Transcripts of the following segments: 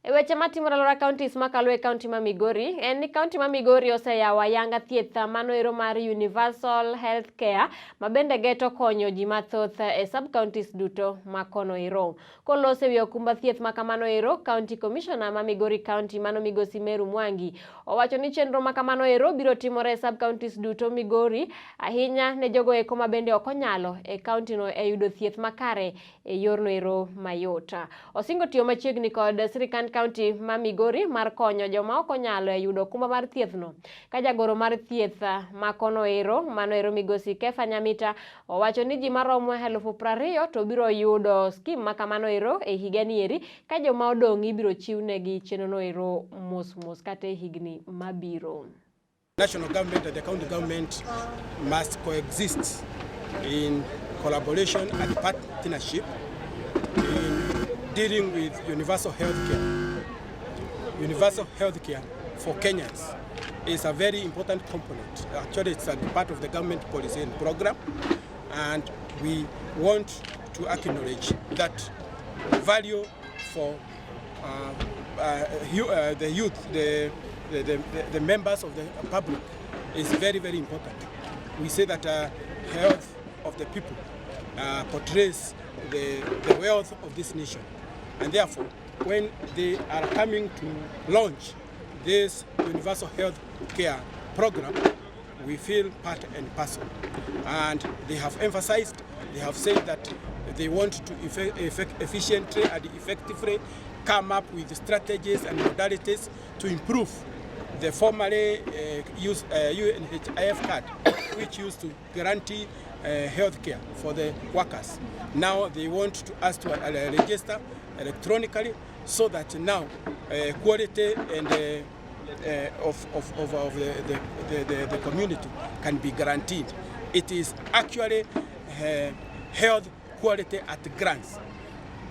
Weche matimore alwora counties makalo e county ma Migori en ni county ma Migori oseyawo ayanga thieth mano ero mar universal health care mabende geto konyo ji mathoth e sub counties duto makono ero. Kolose wi okumba thieth makamano ero, county commissioner ma Migori county mano Migosi Meru Mwangi owacho ni chenro makamano ero biro timore e sub counties duto Migori, ahinya ne jogo eko mabende okonyalo e county no e yudo thieth makare e yorno ero mayota. Osingo tiyo machiegni kod sirikand county ma Migori mar konyo joma ok onyalo e yudo okumba mar thiethno. Ka jagoro mar thieth makono ero mano ero Migosi Kefa Nyamita owacho ni ji maromo 20,000 to biro yudo skim makamano ero e higani eri, ka joma odong' ibiro chiwnegi chenrono ero mos kata e higni mabiro. National government and the county government must coexist in collaboration and partnership in dealing with universal health care. Universal health care for Kenyans is a very important component. Actually, it's a part of the government policy and program, and we want to acknowledge that value for the youth, the members of the public is very, very important. We say that health of the people portrays the wealth of this nation, and therefore when they are coming to launch this universal health care program, we feel part and parcel. And they have emphasized, they have said that they want to efficiently and effectively come up with strategies and modalities to improve the formerly used UNHIF card, which used to guarantee health care for the workers. Now they want us to register electronically, so that now quality and of the community can be guaranteed. It is actually health quality at grants,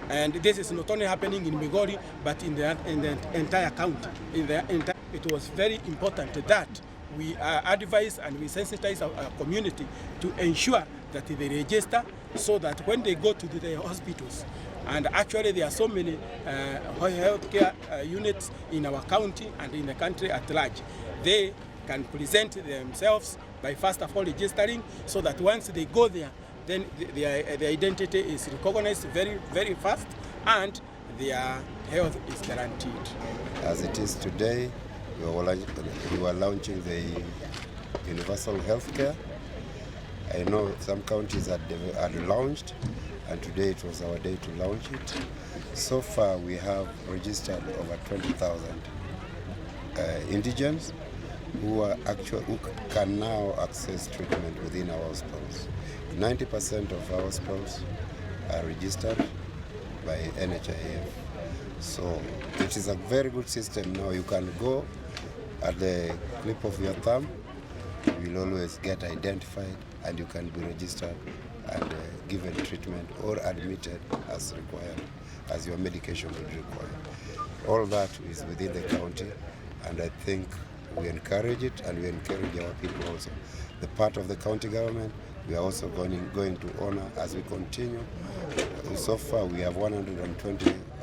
and this is not only happening in Migori but in the entire county. It was very important that we advise and we sensitize our community to ensure that they register, so that when they go to the hospitals, and actually there are so many healthcare units in our county and in the country at large, they can present themselves by first of all registering, so that once they go there, then their identity is recognized very, very fast, and their health is guaranteed. As it is today, we were launching the universal health care. I know some counties had launched, and today it was our day to launch it. So far we have registered over 20,000 indigents who can now access treatment within our hospitals. 90% of our hospitals are registered by NHIF. So it is a very good system. Now you can go at the clip of your thumb, you will always get identified, and you can be registered and given treatment or admitted as required, as your medication would require. All that is within the county, and I think we encourage it, and we encourage our people also. The part of the county government, we are also going to honor as we continue. So far we have 120